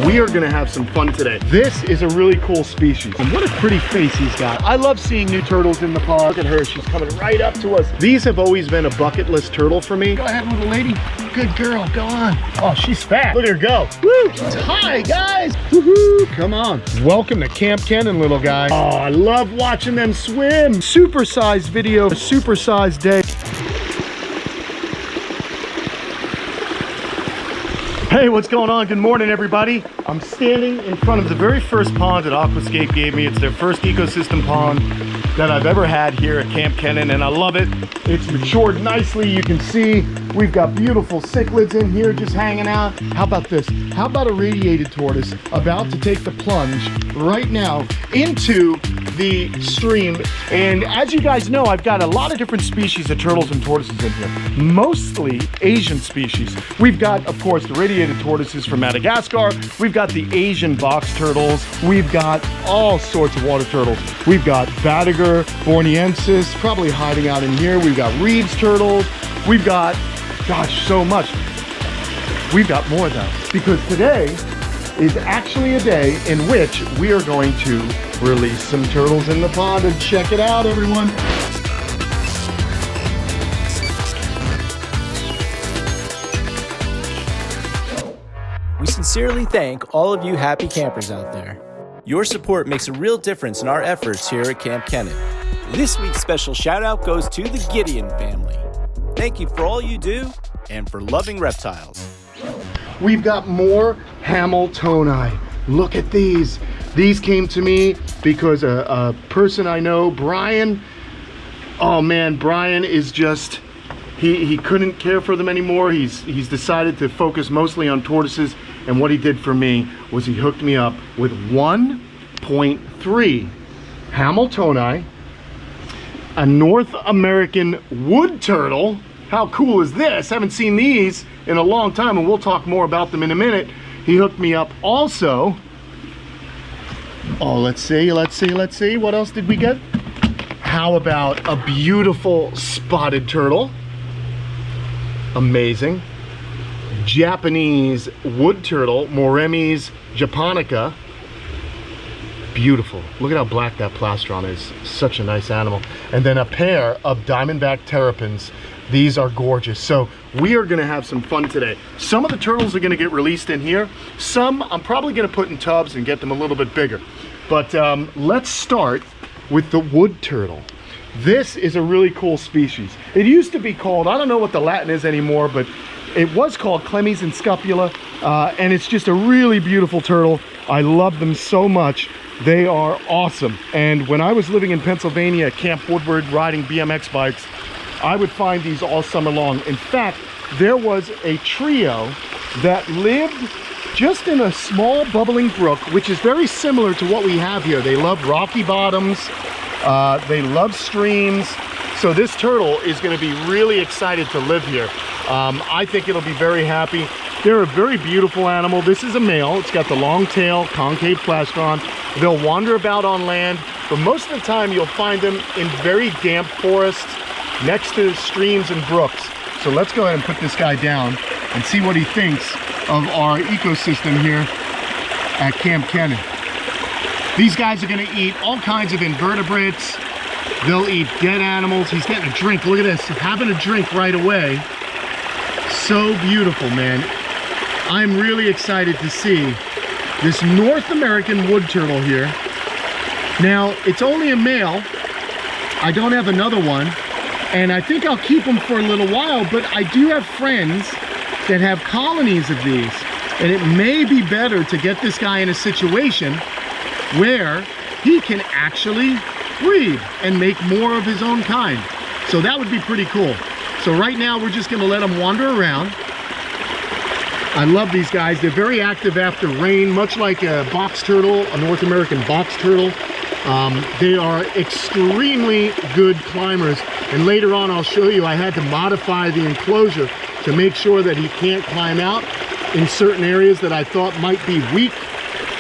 We are gonna have some fun today. This is a really cool species. And what a pretty face he's got. I love seeing new turtles in the pond. Look at her, she's coming right up to us. These have always been a bucket list turtle for me. Go ahead, little lady. Good girl, go on. Oh, she's fat. Look at her go. Woo! Hi, guys. Woohoo! Come on. Welcome to Kamp Kenan, little guy. Oh, I love watching them swim. Supersized video, a supersized day. Hey, what's going on? Good morning, everybody. I'm standing in front of the very first pond that Aquascape gave me. It's their first ecosystem pond that I've ever had here at Kamp Kenan, and I love it. It's matured nicely. You can see we've got beautiful cichlids in here just hanging out. How about this? How about a radiated tortoise about to take the plunge right now into the stream? And as you guys know, I've got a lot of different species of turtles and tortoises in here, mostly Asian species. We've got, of course, the radiated tortoises from Madagascar. We've got the Asian box turtles. We've got all sorts of water turtles. We've got Badiger borneensis, probably hiding out in here. We've got Reed's turtles. We've got, gosh, so much. We've got more though, because today is actually a day in which we are going to release some turtles in the pond, and check it out, everyone. We sincerely thank all of you happy campers out there. Your support makes a real difference in our efforts here at Kamp Kenan. This week's special shout out goes to the Gideon family. Thank you for all you do and for loving reptiles. We've got more Hamiltoni. Look at these. These came to me because a person I know, Brian, oh man, Brian is just, he couldn't care for them anymore. He's decided to focus mostly on tortoises, and what he did for me was he hooked me up with 1.3 Hamiltoni, a North American wood turtle. How cool is this? Haven't seen these in a long time, and we'll talk more about them in a minute. He hooked me up also. Oh, let's see. What else did we get? How about a beautiful spotted turtle? Amazing. Japanese wood turtle, Moremis japonica. Beautiful. Look at how black that plastron is. Such a nice animal. And then a pair of Diamondback terrapins. These are gorgeous. So we are gonna have some fun today. Some of the turtles are gonna get released in here. Some I'm probably gonna put in tubs and get them a little bit bigger. But let's start with the wood turtle. This is a really cool species. It used to be called, I don't know what the Latin is anymore, but it was called Clemmies and Scapula, and it's just a really beautiful turtle. I love them so much. They are awesome. And when I was living in Pennsylvania at Camp Woodward riding BMX bikes, I would find these all summer long. In fact, there was a trio that lived just in a small bubbling brook, which is very similar to what we have here. They love rocky bottoms, they love streams. So this turtle is going to be really excited to live here. I think it'll be very happy. They're a very beautiful animal. This is a male. It's got the long tail, concave plastron. They'll wander about on land, but most of the time you'll find them in very damp forests next to streams and brooks. So let's go ahead and put this guy down and see what he thinks of our ecosystem here at Kamp Kenan. These guys are going to eat all kinds of invertebrates. They'll eat dead animals. He's getting a drink. Look at this, having a drink right away. So beautiful, man. I'm really excited to see this North American wood turtle here. Now, it's only a male. I don't have another one, and I think I'll keep them for a little while, but I do have friends that have colonies of these, and it may be better to get this guy in a situation where he can actually breed and make more of his own kind. So that would be pretty cool. So right now we're just going to let him wander around. I love these guys. They're very active after rain, much like a box turtle, a North American box turtle. They are extremely good climbers, and later on I'll show you I had to modify the enclosure to make sure that he can't climb out in certain areas that I thought might be weak.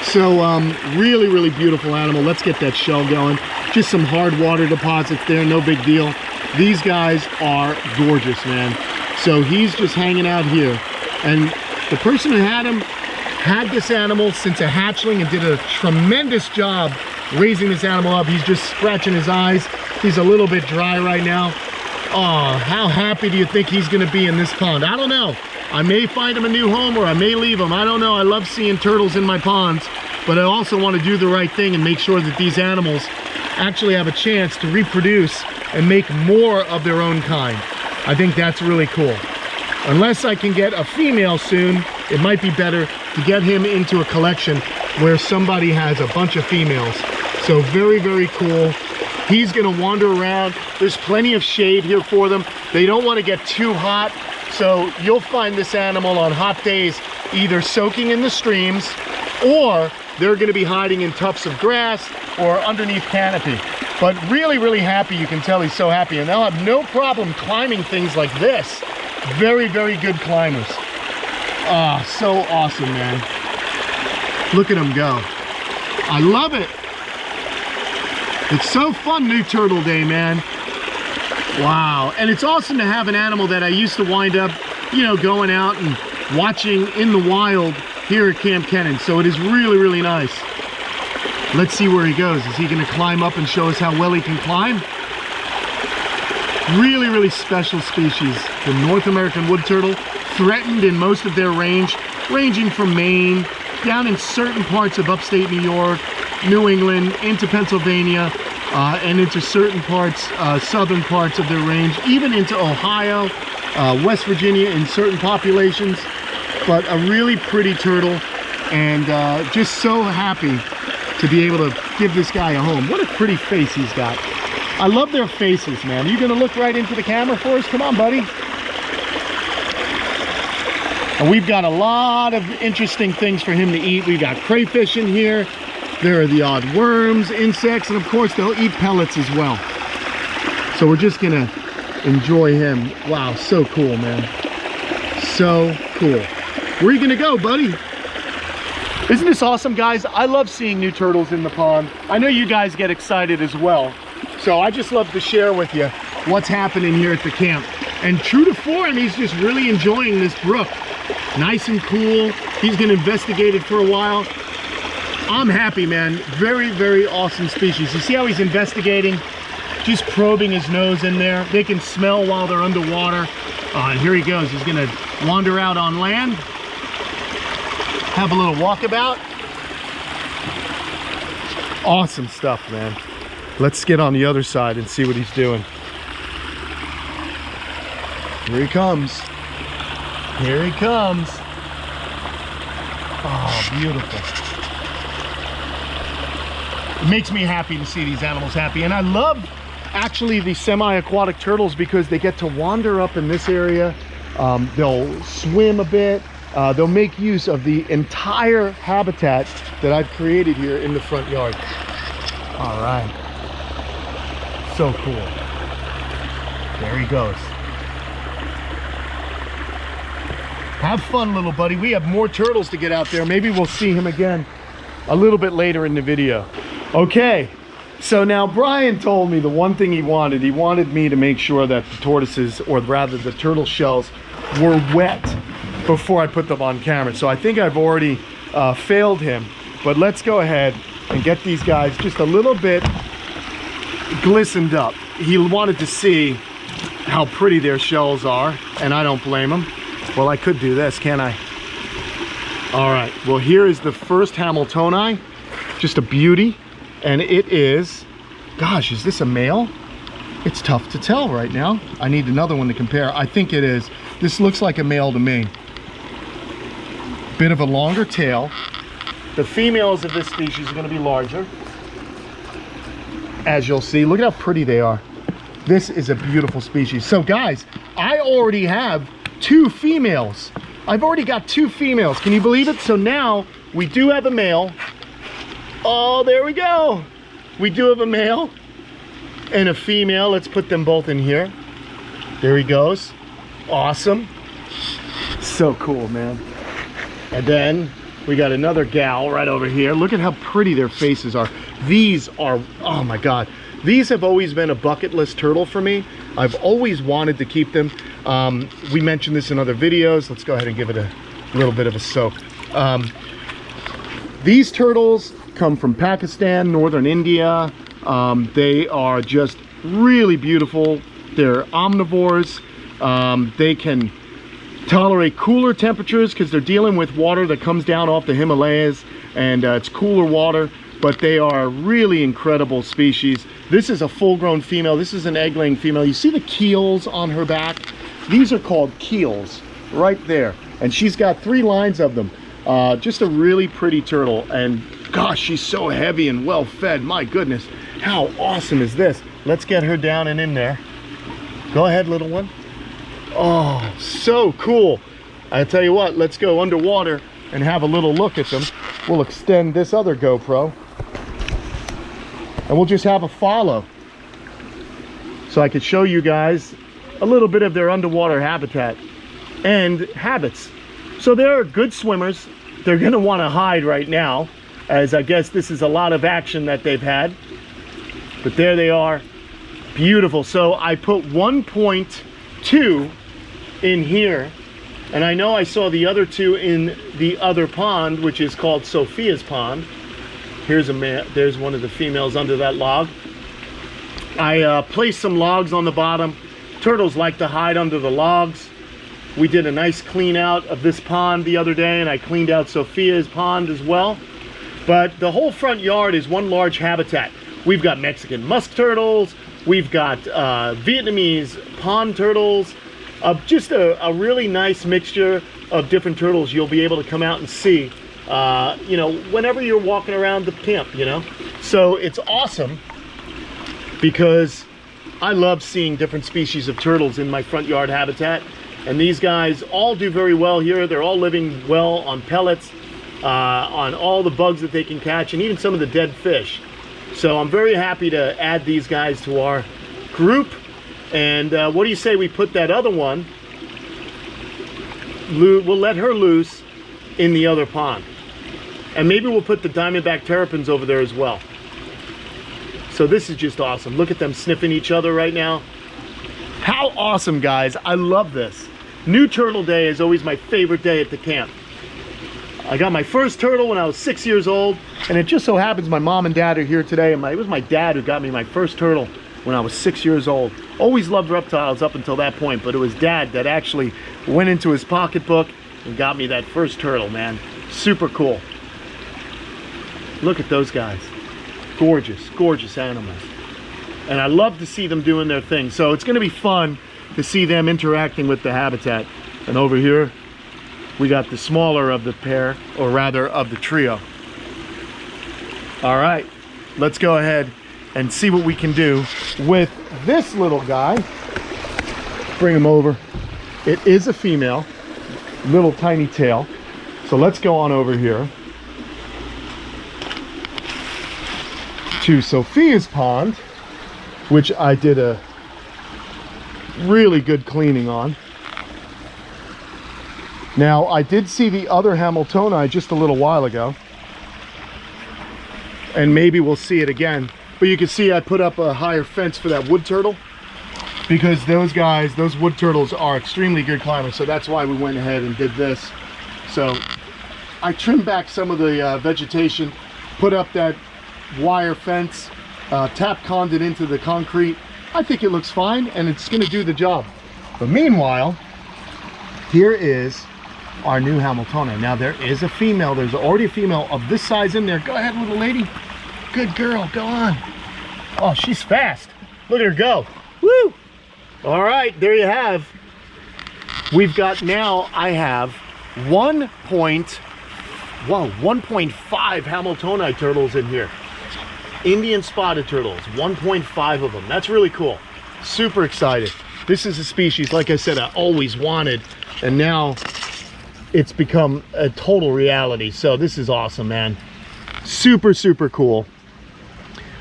So really, really beautiful animal. Let's get that shell going. Just some hard water deposits there, no big deal. These guys are gorgeous, man. So he's just hanging out here, and the person who had him, had this animal since a hatchling and did a tremendous job raising this animal up. He's just scratching his eyes. He's a little bit dry right now. Oh, how happy do you think he's gonna be in this pond? I don't know. I may find him a new home or I may leave him. I don't know. I love seeing turtles in my ponds, but I also want to do the right thing and make sure that these animals actually have a chance to reproduce and make more of their own kind. I think that's really cool. Unless I can get a female soon, it might be better to get him into a collection where somebody has a bunch of females. So very, very cool. He's gonna wander around. There's plenty of shade here for them. They don't want to get too hot, so you'll find this animal on hot days either soaking in the streams or they're gonna be hiding in tufts of grass or underneath canopy. But really, really happy. You can tell he's so happy, and they'll have no problem climbing things like this. Very, very good climbers. Ah, so awesome, man. Look at them go. I love it. It's so fun, New Turtle Day, man. Wow. And it's awesome to have an animal that I used to wind up, you know, going out and watching in the wild here at Kamp Kenan. So it is really, really nice. Let's see where he goes. Is he going to climb up and show us how well he can climb? Really, really special species. The North American wood turtle, threatened in most of their range, ranging from Maine, down in certain parts of upstate New York, New England, into Pennsylvania, and into certain parts, southern parts of their range, even into Ohio, West Virginia in certain populations. But a really pretty turtle, and just so happy to be able to give this guy a home. What a pretty face he's got. I love their faces, man. Are you gonna look right into the camera for us? Come on, buddy. And we've got a lot of interesting things for him to eat. We've got crayfish in here. There are the odd worms, insects, and of course they'll eat pellets as well. So we're just gonna enjoy him. Wow, so cool, man. So cool. Where are you gonna go, buddy? Isn't this awesome, guys? I love seeing new turtles in the pond. I know you guys get excited as well. So I just love to share with you what's happening here at the camp. And true to form, he's just really enjoying this brook. Nice and cool. He's gonna investigate it for a while. I'm happy, man. Very, very awesome species. You see how he's investigating? Just probing his nose in there. They can smell while they're underwater. And here he goes. He's gonna wander out on land. Have a little walkabout. Awesome stuff, man. Let's get on the other side and see what he's doing. Here he comes. Here he comes. Oh, beautiful. It makes me happy to see these animals happy. And I love actually the semi-aquatic turtles because they get to wander up in this area. They'll swim a bit. They'll make use of the entire habitat that I've created here in the front yard. All right. So cool. There he goes. Have fun, little buddy. We have more turtles to get out there. Maybe we'll see him again a little bit later in the video. Okay, so now Brian told me the one thing he wanted me to make sure that the tortoises, or rather the turtle shells, were wet before I put them on camera. So I think I've already failed him, but let's go ahead and get these guys just a little bit glistened up. He wanted to see how pretty their shells are, and I don't blame him. Well, I could do this, can't I? All right, well, here is the first Hamiltoni, just a beauty, and it is, gosh, is this a male? It's tough to tell right now. I need another one to compare. I think it is. This looks like a male to me. Bit of a longer tail. The females of this species are going to be larger, as you'll see. Look at how pretty they are. This is a beautiful species. So guys, I already have 2 females. I've already got 2 females. Can you believe it? So now we do have a male. Oh, there we go. We do have a male and a female. Let's put them both in here. There he goes. Awesome. So cool, man. And then we got another gal right over here. Look at how pretty their faces are. These are, oh my God. These have always been a bucket list turtle for me. I've always wanted to keep them. We mentioned this in other videos. Let's go ahead and give it a little bit of a soak. These turtles come from Pakistan, northern India. They are just really beautiful. They're omnivores. They can tolerate cooler temperatures because they're dealing with water that comes down off the Himalayas, and it's cooler water, but they are really incredible species. This is a full-grown female. This is an egg-laying female. You see the keels on her back? These are called keels right there, and she's got 3 lines of them. Just a really pretty turtle, and gosh, she's so heavy and well fed. My goodness, how awesome is this? Let's get her down and in there. Go ahead, little one. Oh, so cool. I tell you what, let's go underwater and have a little look at them. We'll extend this other GoPro and we'll just have a follow so I could show you guys a little bit of their underwater habitat and habits. So they're good swimmers. They're gonna wanna hide right now, as I guess this is a lot of action that they've had. But there they are, beautiful. So I put 1.2 in here, and I know I saw the other 2 in the other pond, which is called Sophia's Pond. Here's there's one of the females under that log. I placed some logs on the bottom. Turtles like to hide under the logs. We did a nice clean out of this pond the other day, and I cleaned out Sophia's pond as well. But the whole front yard is one large habitat. We've got Mexican musk turtles, we've got Vietnamese pond turtles, just a really nice mixture of different turtles you'll be able to come out and see, you know, whenever you're walking around the camp, you know. So it's awesome because I love seeing different species of turtles in my front yard habitat. And these guys all do very well here. They're all living well on pellets, on all the bugs that they can catch, and even some of the dead fish. So I'm very happy to add these guys to our group. And what do you say we put that other one, we'll let her loose in the other pond. And maybe we'll put the Diamondback terrapins over there as well. So this is just awesome. Look at them sniffing each other right now. How awesome, guys. I love this. New Turtle Day is always my favorite day at the camp. I got my first turtle when I was 6 years old, and it just so happens my mom and dad are here today, and it was my dad who got me my first turtle when I was 6 years old. Always loved reptiles up until that point, but it was Dad that actually went into his pocketbook and got me that first turtle, man. Super cool. Look at those guys. Gorgeous, gorgeous animals. And I love to see them doing their thing. So it's gonna be fun to see them interacting with the habitat. And over here, we got the smaller of the pair, or rather of the trio. All right, let's go ahead and see what we can do with this little guy. Bring him over. It is a female, little tiny tail. So let's go on over here to Sophia's pond, which I did a really good cleaning on. Now, I did see the other Hamiltoni just a little while ago, and maybe we'll see it again. But you can see I put up a higher fence for that wood turtle, because those guys, those wood turtles are extremely good climbers. So that's why we went ahead and did this. So I trimmed back some of the vegetation, put up that wire fence, tap-conned it into the concrete. I think it looks fine, and it's gonna do the job. But meanwhile, here is our new Hamiltoni. Now there is a female, there's already a female of this size in there. Go ahead, little lady. Good girl, go on. Oh, she's fast. Look at her go. Woo! All right, there you have. We've got now, I have 1.5 Hamiltoni turtles in here. Indian spotted turtles, 1.5 of them. That's really cool. Super excited. This is a species, like I said, I always wanted, and now it's become a total reality. So this is awesome, man. Super, super cool.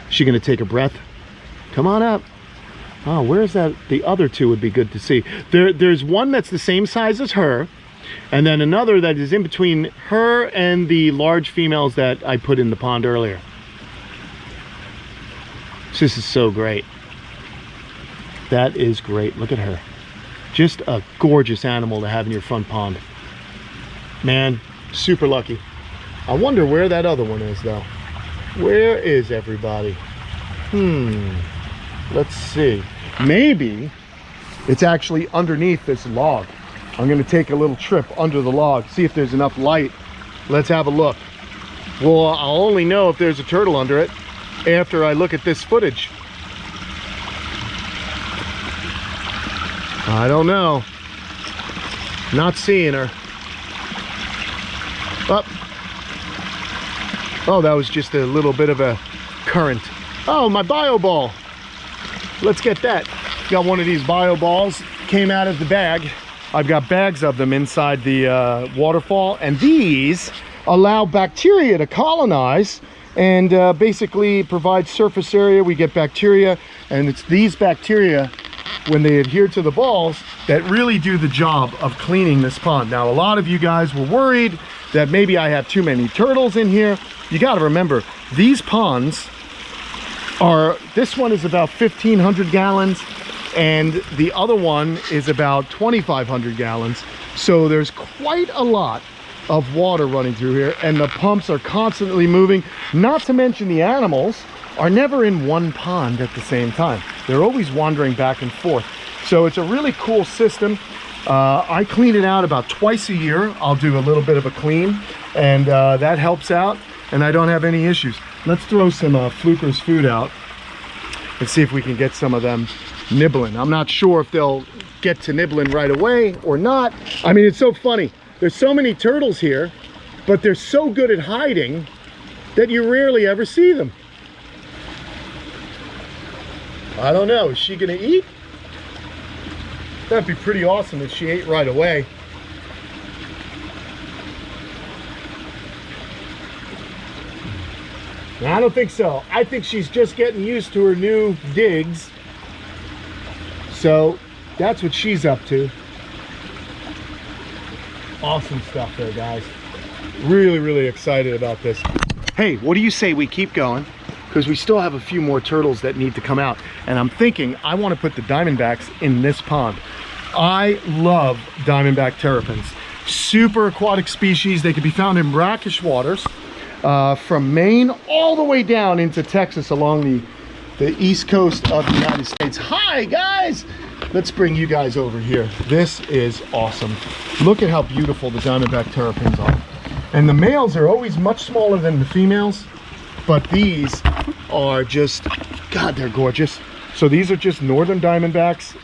Is she gonna take a breath? Come on up. Oh, where's that? The other two would be good to see. There's one that's the same size as her, and then another that is in between her and the large females that I put in the pond earlier. This is so great. That is great. Look at her. Just a gorgeous animal to have in your front pond. Man, Super lucky. I wonder where that other one is though. Where is everybody? Let's see. Maybe it's actually underneath this log. I'm gonna take a little trip under the log, see if there's enough light. Let's have a look. Well, I'll only know if there's a turtle under it after I look at this footage. I don't know. Not seeing her. Oh, that was just a little bit of a current. Oh, my bio ball. Let's get that. Got one of these bio balls, came out of the bag. I've got bags of them inside the waterfall, and these allow bacteria to colonize and basically provide surface area. We get bacteria, and it's these bacteria, when they adhere to the balls, that really do the job of cleaning this pond. Now, a lot of you guys were worried that maybe I have too many turtles in here. You got to remember, these ponds are, this one is about 1,500 gallons, and the other one is about 2,500 gallons. So there's quite a lot of water running through here, and the pumps are constantly moving. Not to mention the animals are never in one pond at the same time. They're always wandering back and forth. So it's a really cool system. I clean it out about twice a year. I'll do a little bit of a clean, and that helps out, and I don't have any issues. Let's throw some Fluker's food out and see if we can get some of them nibbling. I'm not sure if they'll get to nibbling right away or not. I mean, it's so funny. There's so many turtles here, but they're so good at hiding that you rarely ever see them. I don't know, is she gonna eat? That'd be pretty awesome if she ate right away. No, I don't think so. I think she's just getting used to her new digs. So that's what she's up to. Awesome stuff there, guys. Really, really excited about this. Hey, what do you say we keep going? Because we still have a few more turtles that need to come out. And I'm thinking I want to put the Diamondbacks in this pond. I love Diamondback terrapins. Super aquatic species. They can be found in brackish waters from Maine all the way down into Texas along the east coast of the United States. Hi, guys! Let's bring you guys over here. This is awesome. Look at how beautiful the Diamondback terrapins are. And the males are always much smaller than the females, but these are just, God, they're gorgeous. So these are just northern Diamondbacks.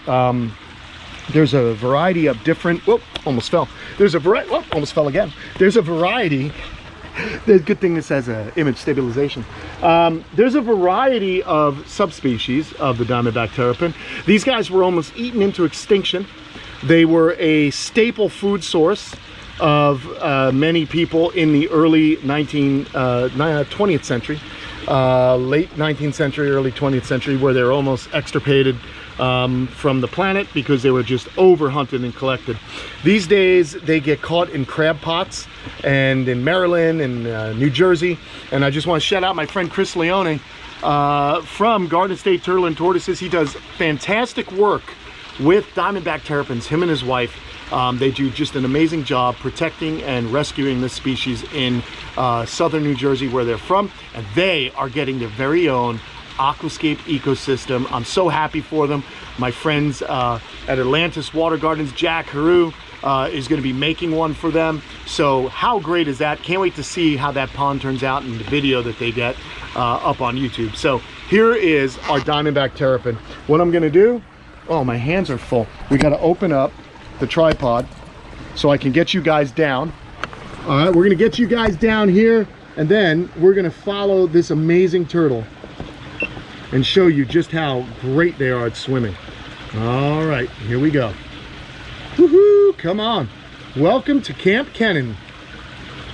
There's a variety of different, whoop, almost fell. There's a variety, whoop, almost fell again. There's a variety, the good thing this has image stabilization. There's a variety of subspecies of the Diamondback terrapin. These guys were almost eaten into extinction. They were a staple food source of many people in the early 20th century, late 19th century, early 20th century, where they were almost extirpated from the planet because they were just over hunted and collected. These days they get caught in crab pots and in Maryland and New Jersey. And I just want to shout out my friend Chris Leone from Garden State Turtle and Tortoises. He does fantastic work with Diamondback terrapins, him and his wife. They do just an amazing job protecting and rescuing this species in southern New Jersey, where they're from, and they are getting their very own aquascape ecosystem. I'm so happy for them. My friends at Atlantis Water Gardens, Jack Haru, is going to be making one for them. So how great is that? Can't wait to see how that pond turns out in the video that they get up on YouTube. So here is our Diamondback terrapin. What I'm going to do, oh, my hands are full. We got to open up the tripod so I can get you guys down. All right, we're gonna get you guys down here, and then we're gonna follow this amazing turtle and show you just how great they are at swimming. All right, here we go. Woohoo, come on. Welcome to Kamp Kenan.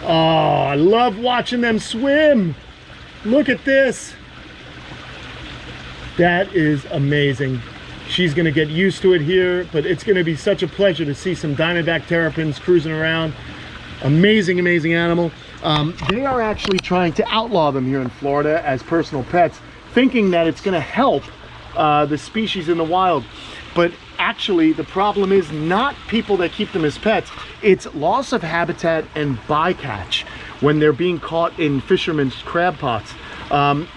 Oh, I love watching them swim. Look at this. That is amazing. She's gonna get used to it here, but it's gonna be such a pleasure to see some Diamondback terrapins cruising around. Amazing, amazing animal. They are actually trying to outlaw them here in Florida as personal pets, thinking that it's gonna help the species in the wild. But actually the problem is not people that keep them as pets, it's loss of habitat and bycatch when they're being caught in fishermen's crab pots.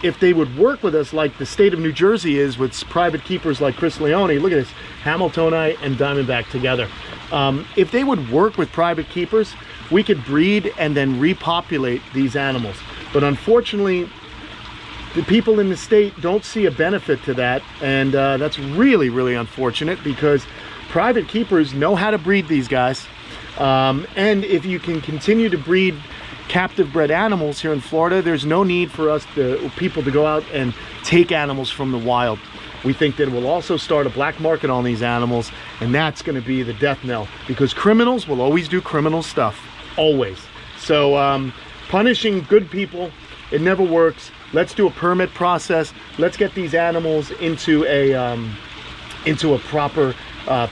If they would work with us like the state of New Jersey is with private keepers like Chris Leone, look at this, Hamiltonite and Diamondback together. If they would work with private keepers, we could breed and then repopulate these animals. But unfortunately, the people in the state don't see a benefit to that, and that's really, really unfortunate because private keepers know how to breed these guys. And if you can continue to breed captive bred animals here in Florida, there's no need for us people to go out and take animals from the wild. We think that it will also start a black market on these animals, and that's going to be the death knell because criminals will always do criminal stuff, always. So punishing good people, it never works. Let's do a permit process. Let's get these animals into a proper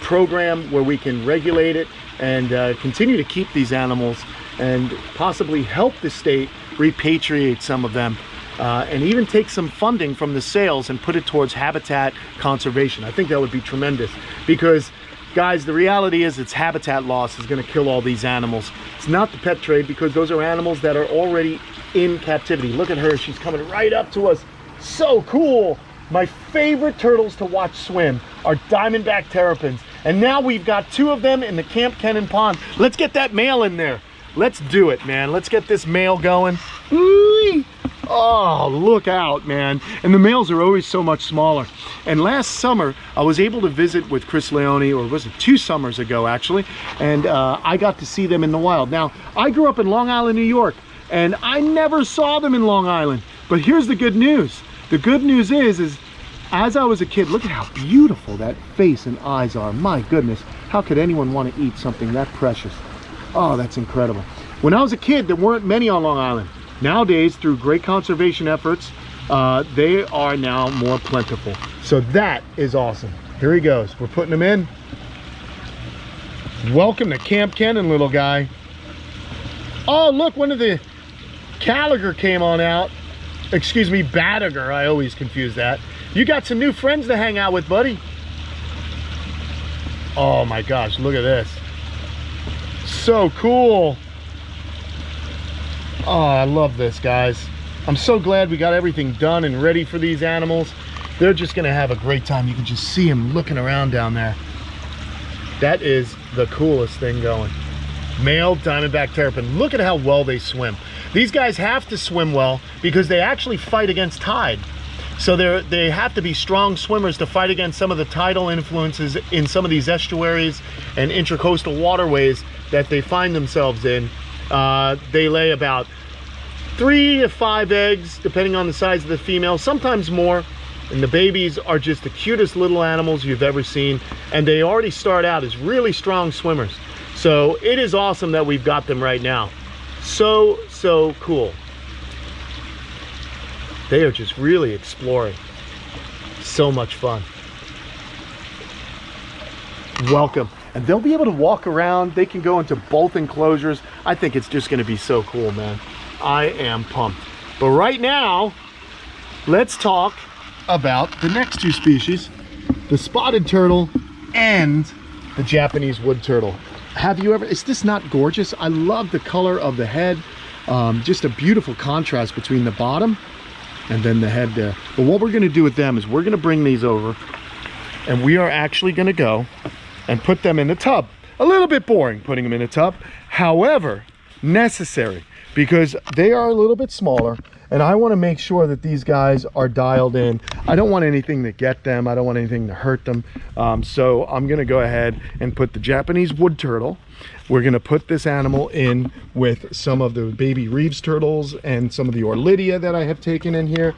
program where we can regulate it and continue to keep these animals and possibly help the state repatriate some of them and even take some funding from the sales and put it towards habitat conservation. I think that would be tremendous because, guys, the reality is it's habitat loss is going to kill all these animals. It's not the pet trade because those are animals that are already in captivity. Look at her, she's coming right up to us. So cool. My favorite turtles to watch swim are Diamondback terrapins, and now we've got 2 of them in the Kamp Kenan pond. Let's get that male in there. Let's do it, man. Let's get this male going. Ooh, oh, look out, man. And the males are always so much smaller. And last summer, I was able to visit with Chris Leone, or was it 2 summers ago, actually, and I got to see them in the wild. Now, I grew up in Long Island, New York, and I never saw them in Long Island. But here's the good news. The good news is as I was a kid, look at how beautiful that face and eyes are. My goodness, how could anyone want to eat something that precious? Oh, that's incredible. When I was a kid, there weren't many on Long Island. Nowadays, through great conservation efforts, they are now more plentiful. So that is awesome. Here he goes. We're putting him in. Welcome to Kamp Kenan, little guy. Oh, look, one of the Gallagher came on out. Excuse me, Badiger. I always confuse that. You got some new friends to hang out with, buddy. Oh my gosh, look at this. So cool. Oh, I love this, guys. I'm so glad we got everything done and ready for these animals. They're just gonna have a great time. You can just see them looking around down there. That is the coolest thing going. Male Diamondback terrapin. Look at how well they swim. These guys have to swim well because they actually fight against tide. So they have to be strong swimmers to fight against some of the tidal influences in some of these estuaries and intracoastal waterways that they find themselves in. They lay about 3 to 5 eggs, depending on the size of the female, sometimes more. And the babies are just the cutest little animals you've ever seen. And they already start out as really strong swimmers. So it is awesome that we've got them right now. So, so cool. They are just really exploring. So much fun. Welcome. And they'll be able to walk around. They can go into both enclosures. I think it's just going to be so cool, man. I am pumped. But right now, let's talk about the next 2 species, the spotted turtle and the Japanese wood turtle. Have you ever, is this not gorgeous? I love the color of the head. Just a beautiful contrast between the bottom and then the head there. But what we're going to do with them is we're going to bring these over and we are actually going to go and put them in the tub. A little bit boring putting them in a tub, however necessary, because they are a little bit smaller and I want to make sure that these guys are dialed in. I don't want anything to get them. I don't want anything to hurt them. So I'm going to go ahead and put the Japanese wood turtle. We're going to put this animal in with some of the baby Reeves turtles and some of the Orlidia that I have taken in here.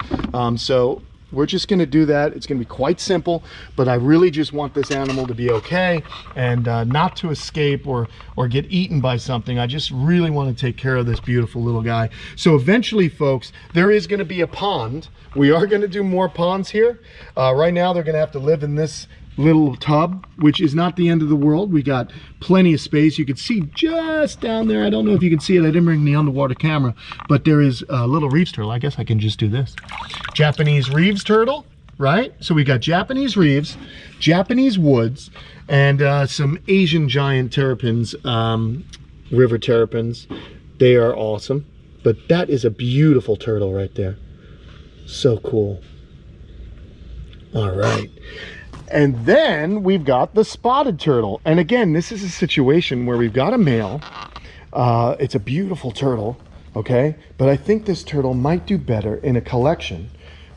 So we're just going to do that. It's going to be quite simple, but I really just want this animal to be okay and not to escape or get eaten by something. I just really want to take care of this beautiful little guy. So eventually, folks, there is going to be a pond. We are going to do more ponds here. Right now, they're going to have to live in this little tub, which is not the end of the world. We got plenty of space. You can see just down there. I don't know if you can see it. I didn't bring the underwater camera, but there is a little Reeves turtle. I guess I can just do this. Japanese Reeves turtle right? So we got Japanese reeves, Japanese woods, and some Asian giant terrapins, river terrapins. They are awesome. But that is a beautiful turtle right there. So cool. All right. And then we've got the spotted turtle. And again, this is a situation where we've got a male. It's a beautiful turtle, okay? But I think this turtle might do better in a collection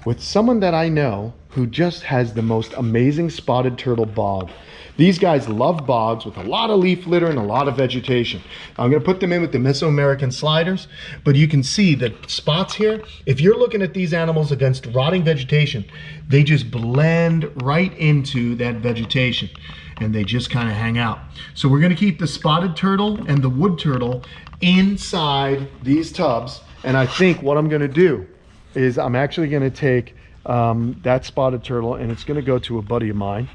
with someone that I know who just has the most amazing spotted turtle bog. These guys love bogs with a lot of leaf litter and a lot of vegetation. I'm gonna put them in with the Mesoamerican sliders, but you can see the spots here. If you're looking at these animals against rotting vegetation, they just blend right into that vegetation and they just kind of hang out. So we're gonna keep the spotted turtle and the wood turtle inside these tubs. And I think what I'm gonna do is I'm actually gonna take that spotted turtle and it's gonna go to a buddy of mine.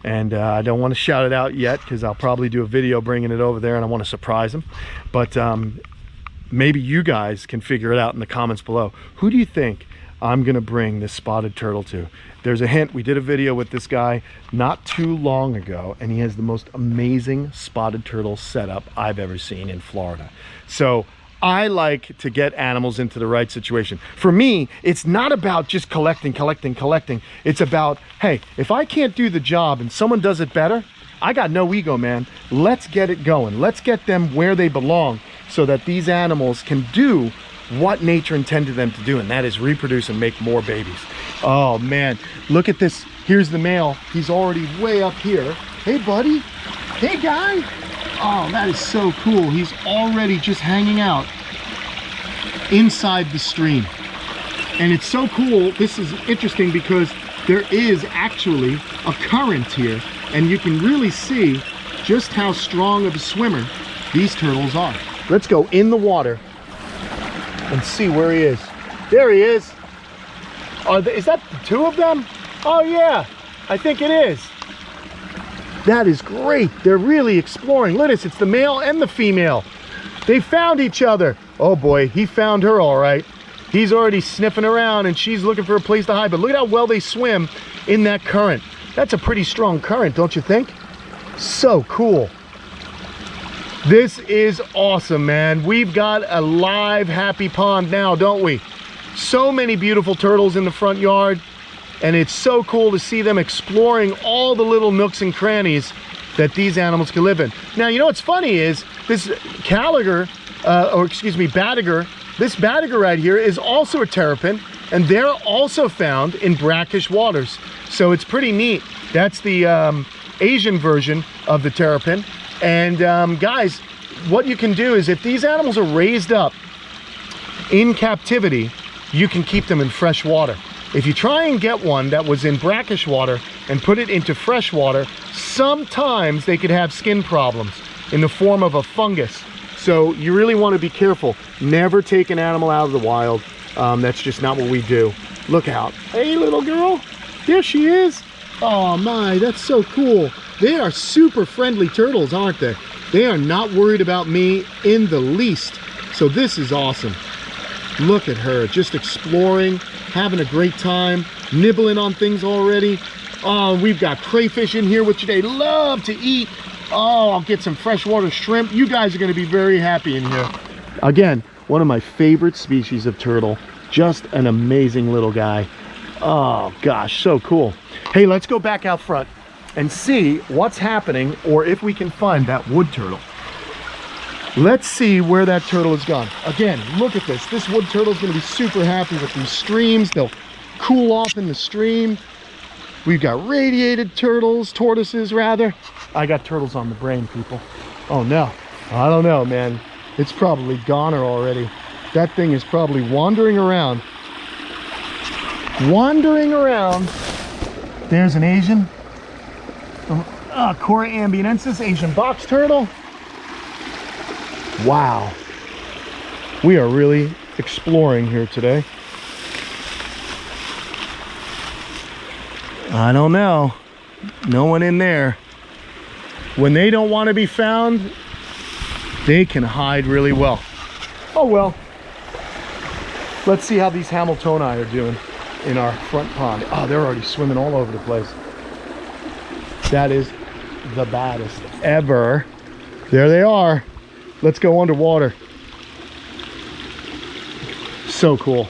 And I don't want to shout it out yet because I'll probably do a video bringing it over there and I want to surprise him. But maybe you guys can figure it out in the comments below. Who do you think I'm going to bring this spotted turtle to? There's a hint. We did a video with this guy not too long ago and he has the most amazing spotted turtle setup I've ever seen in Florida. So I like to get animals into the right situation. For me, it's not about just collecting. It's about, hey, if I can't do the job and someone does it better, I got no ego, man. Let's get it going. Let's get them where they belong so that these animals can do what nature intended them to do, and that is reproduce and make more babies. Oh man, look at this. Here's the male. He's already way up here. Hey buddy, hey guy. Oh, that is so cool. He's already just hanging out inside the stream. And it's so cool. This is interesting because there is actually a current here and you can really see just how strong of a swimmer these turtles are. Let's go in the water and see where he is. There he is. Is that the two of them? Oh yeah, I think it is. That is great. They're really exploring. Look at this, it's the male and the female. They found each other. Oh boy, he found her all right. He's already sniffing around and she's looking for a place to hide. But look at how well they swim in that current. That's a pretty strong current, don't you think? So cool. This is awesome, man. We've got a live happy pond now, don't we? So many beautiful turtles in the front yard. And it's so cool to see them exploring all the little nooks and crannies that these animals can live in. Now, you know what's funny is this Badager, this Badager right here is also a terrapin, and they're also found in brackish waters. So it's pretty neat. That's the Asian version of the terrapin. And guys, what you can do is if these animals are raised up in captivity, you can keep them in fresh water. If you try and get one that was in brackish water and put it into fresh water, sometimes they could have skin problems in the form of a fungus. So you really want to be careful. Never take an animal out of the wild. That's just not what we do. Look out. Hey, little girl. There she is. Oh my, that's so cool. They are super friendly turtles, aren't they? They are not worried about me in the least. So this is awesome. Look at her, just exploring, having a great time, nibbling on things already. Oh, we've got crayfish in here, which they love to eat. Oh, I'll get some freshwater shrimp. You guys are going to be very happy in here. Again, one of my favorite species of turtle. Just an amazing little guy. Oh gosh, so cool. Hey, let's go back out front and see what's happening, or if we can find that wood turtle. Let's see where that turtle has gone. Again, look at this. This wood turtle is going to be super happy with these streams. They'll cool off in the stream. We've got radiated turtles, tortoises rather. I got turtles on the brain, people. Oh no, I don't know, man. It's probably goner already. That thing is probably wandering around. There's an Asian, Cora ambiensis, Asian box turtle. Wow, we are really exploring here today. I don't know, no one in there. When they don't want to be found, they can hide really well. Oh well, let's see how these Hamiltoni are doing. in our front pond. Oh, they're already swimming all over the place. That is the baddest ever. There they are. Let's go underwater. So cool.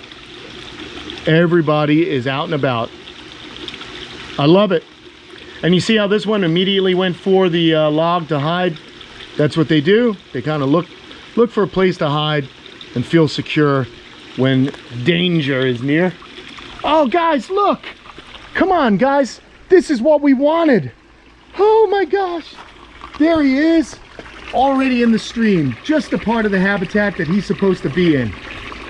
Everybody is out and about. I love it. And you see how this one immediately went for the log to hide? That's what they do. They kind of look for a place to hide and feel secure when danger is near. Oh, guys, look. Come on, guys. This is what we wanted. Oh, my gosh. There he is. Already in the stream. Just a part of the habitat that he's supposed to be in.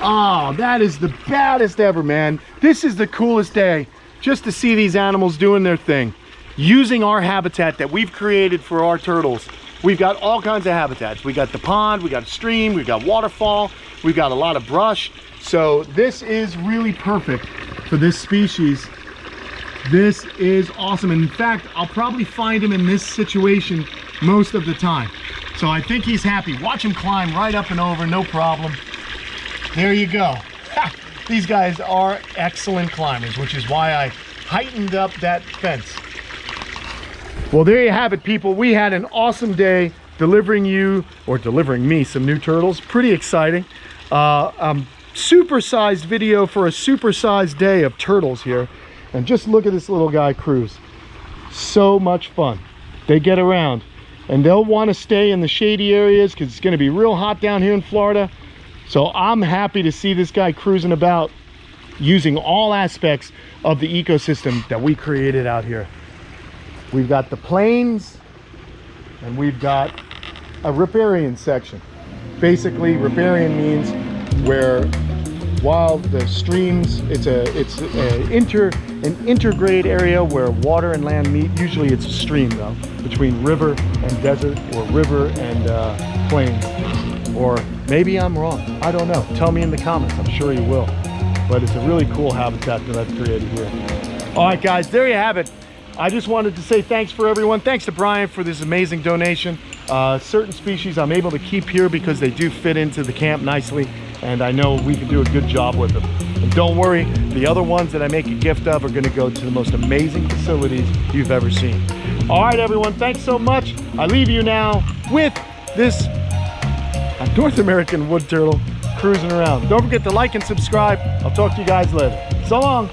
Oh, that is the baddest ever, man. This is the coolest day. Just to see these animals doing their thing. Using our habitat that we've created for our turtles. We've got all kinds of habitats. We got the pond, we got a stream, we got waterfall, we got a lot of brush. So this is really perfect for this species. This is awesome. In fact, I'll probably find him in this situation most of the time. So I think he's happy. Watch him climb right up and over, no problem. There you go. These guys are excellent climbers, which is why I heightened up that fence. Well, there you have it, people. We had an awesome day delivering me some new turtles. Pretty exciting. Supersized video for a supersized day of turtles here. And just look at this little guy, Chrys. So much fun. They get around. And they'll want to stay in the shady areas because it's going to be real hot down here in Florida. So I'm happy to see this guy cruising about using all aspects of the ecosystem that we created out here. We've got the plains and we've got a riparian section. Basically, riparian means where while the streams, it's an intergrade area where water and land meet. Usually it's a stream though, between river and desert or river and plains. Or maybe I'm wrong, I don't know. Tell me in the comments, I'm sure you will. But it's a really cool habitat that I've created here. All right, guys, there you have it. I just wanted to say thanks for everyone. Thanks to Brian for this amazing donation. Certain species I'm able to keep here because they do fit into the camp nicely, and I know we can do a good job with them. And don't worry, the other ones that I make a gift of are going to go to the most amazing facilities you've ever seen. All right, everyone, thanks so much. I leave you now with this North American wood turtle cruising around. Don't forget to like and subscribe. I'll talk to you guys later. So long.